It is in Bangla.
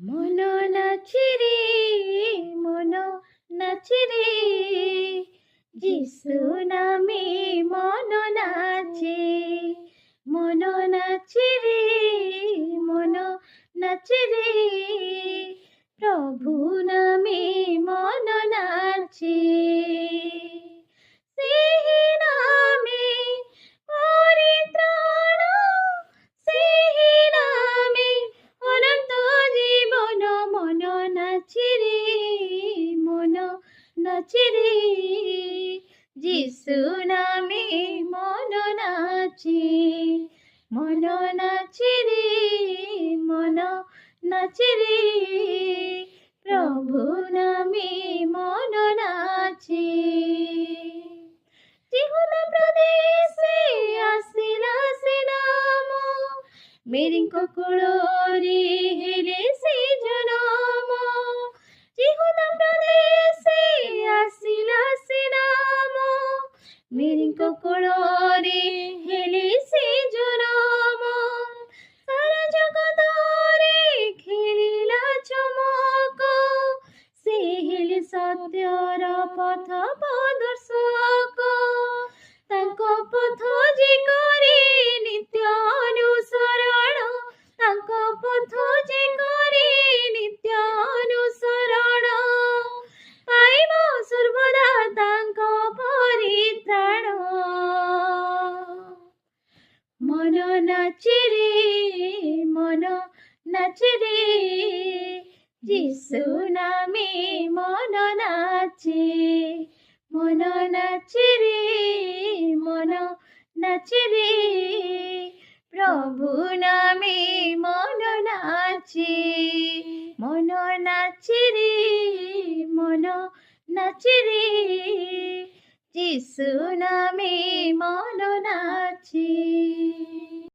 মন নাচে রে, মন নাচে রে, যিশু নামে মন নাচে। মন নাচে রে, মন নাচে রে, প্রভু নামে মন নাচে। ସେହି নামে পরিত্রাণ, ସେହି নামে অনন্ত জীবন। মন নাচে রে, মন নাচে রে, যিশু নামে মন নাচে। মন নাচে রে, মন নাচে রে, প্রভু নামে মন নাচে। जिहुदा प्रदेशे आसिला से नाम, मेरिंक कुलोरे हेले से जनम। जिहुदा प्रदेशे आसिला से नाम, मेरिंक कुलोरे हेले से जनम। सारा जगतरे खेलिला चमक, से हेले सत्यर पथ प्रदर्शक। ତାଙ୍କ ପଥ ଯେ କରେ ନିତ୍ୟ ଅନୁସରଣ, ତାଙ୍କ ପଥ ଯେ କରେ ନିତ୍ୟ ଅନୁସରଣ, ପାଇବ ସର୍ବଦା ତାଙ୍କ ପରିତ୍ରାଣ। ମନ ନାଚେ ରେ, ମନ ନାଚେ ରେ, যিশু নামে মন নাচে। মন নাচে রে, মন নাচে রে, প্রভু নামে মন নাচে। মন নাচে রে, মন নাচে রে, যিশু নামে মন নাচে।